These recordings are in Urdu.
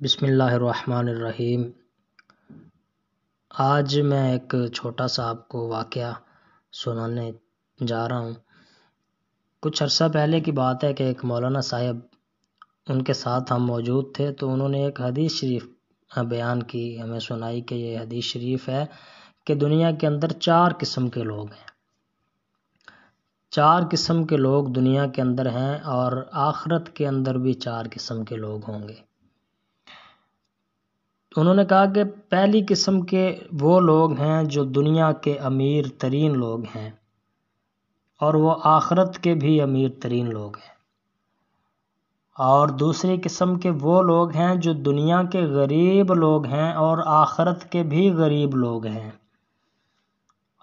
بسم اللہ الرحمن الرحیم۔ آج میں ایک چھوٹا سا آپ کو واقعہ سنانے جا رہا ہوں۔ کچھ عرصہ پہلے کی بات ہے کہ ایک مولانا صاحب ان کے ساتھ ہم موجود تھے، تو انہوں نے ایک حدیث شریف بیان کی، ہمیں سنائی کہ یہ حدیث شریف ہے کہ دنیا کے اندر 4 قسم کے لوگ ہیں۔ 4 قسم کے لوگ دنیا کے اندر ہیں اور آخرت کے اندر بھی 4 قسم کے لوگ ہوں گے۔ انہوں نے کہا کہ پہلی قسم کے وہ لوگ ہیں جو دنیا کے امیر ترین لوگ ہیں اور وہ آخرت کے بھی امیر ترین لوگ ہیں، اور دوسری قسم کے وہ لوگ ہیں جو دنیا کے غریب لوگ ہیں اور آخرت کے بھی غریب لوگ ہیں،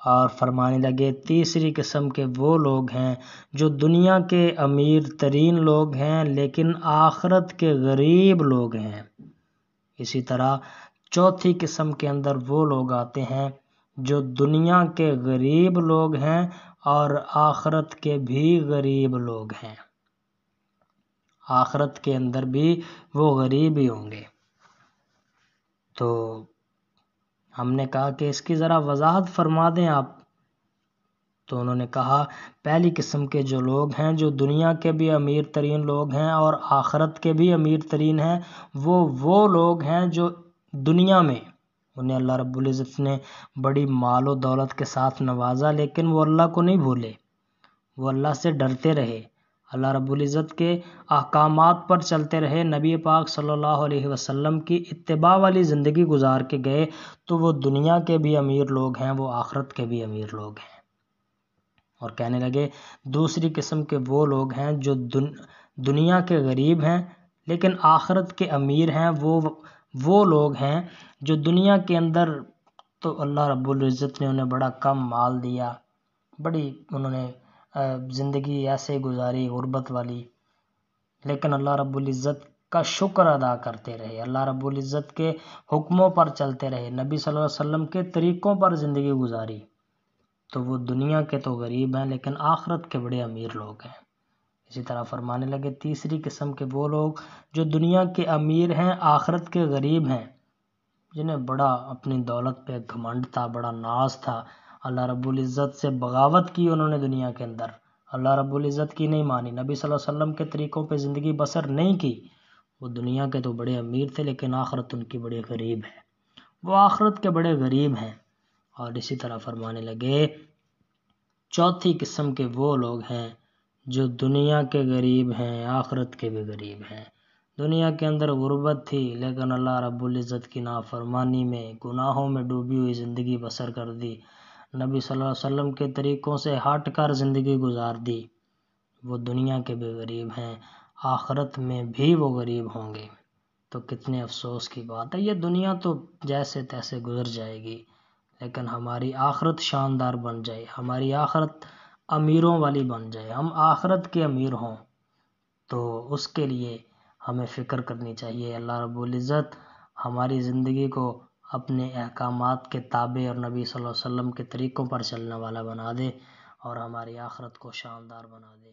اور فرمانے لگے تیسری قسم کے وہ لوگ ہیں جو دنیا کے امیر ترین لوگ ہیں لیکن آخرت کے غریب لوگ ہیں۔ اسی طرح چوتھی قسم کے اندر وہ لوگ آتے ہیں جو دنیا کے غریب لوگ ہیں اور آخرت کے بھی غریب لوگ ہیں، آخرت کے اندر بھی وہ غریب ہی ہوں گے۔ تو ہم نے کہا کہ اس کی ذرا وضاحت فرما دیں آپ۔ تو انہوں نے کہا پہلی قسم کے جو لوگ ہیں جو دنیا کے بھی امیر ترین لوگ ہیں اور آخرت کے بھی امیر ترین ہیں، وہ لوگ ہیں جو دنیا میں انہیں اللہ رب العزت نے بڑی مال و دولت کے ساتھ نوازا، لیکن وہ اللہ کو نہیں بھولے، وہ اللہ سے ڈرتے رہے، اللہ رب العزت کے احکامات پر چلتے رہے، نبی پاک صلی اللہ علیہ وسلم کی اتباع والی زندگی گزار کے گئے، تو وہ دنیا کے بھی امیر لوگ ہیں، وہ آخرت کے بھی امیر لوگ ہیں۔ اور کہنے لگے دوسری قسم کے وہ لوگ ہیں جو دنیا کے غریب ہیں لیکن آخرت کے امیر ہیں، وہ لوگ ہیں جو دنیا کے اندر تو اللہ رب العزت نے انہیں بڑا کم مال دیا، بڑی انہوں نے زندگی ایسے گزاری غربت والی، لیکن اللہ رب العزت کا شکر ادا کرتے رہے، اللہ رب العزت کے حکموں پر چلتے رہے، نبی صلی اللہ علیہ وسلم کے طریقوں پر زندگی گزاری، تو وہ دنیا کے تو غریب ہیں لیکن آخرت کے بڑے امیر لوگ ہیں۔ اسی طرح فرمانے لگے تیسری قسم کے وہ لوگ جو دنیا کے امیر ہیں آخرت کے غریب ہیں، جنہیں بڑا اپنی دولت پہ گھمنڈ تھا، بڑا ناز تھا، اللہ رب العزت سے بغاوت کی انہوں نے دنیا کے اندر، اللہ رب العزت کی نہیں مانی، نبی صلی اللہ علیہ وسلم کے طریقوں پہ زندگی بسر نہیں کی، وہ دنیا کے تو بڑے امیر تھے لیکن آخرت ان کی بڑے غریب ہے، وہ آخرت کے بڑے غریب ہیں۔ اور اسی طرح فرمانے لگے چوتھی قسم کے وہ لوگ ہیں جو دنیا کے غریب ہیں آخرت کے بھی غریب ہیں، دنیا کے اندر غربت تھی لیکن اللہ رب العزت کی نافرمانی میں گناہوں میں ڈوبی ہوئی زندگی بسر کر دی، نبی صلی اللہ علیہ وسلم کے طریقوں سے ہٹ کر زندگی گزار دی، وہ دنیا کے بھی غریب ہیں، آخرت میں بھی وہ غریب ہوں گے۔ تو کتنے افسوس کی بات ہے، یہ دنیا تو جیسے تیسے گزر جائے گی لیکن ہماری آخرت شاندار بن جائے، ہماری آخرت امیروں والی بن جائے، ہم آخرت کے امیر ہوں، تو اس کے لیے ہمیں فکر کرنی چاہیے، اللہ رب العزت ہماری زندگی کو اپنے احکامات کے تابع اور نبی صلی اللہ علیہ وسلم کے طریقوں پر چلنے والا بنا دے اور ہماری آخرت کو شاندار بنا دے۔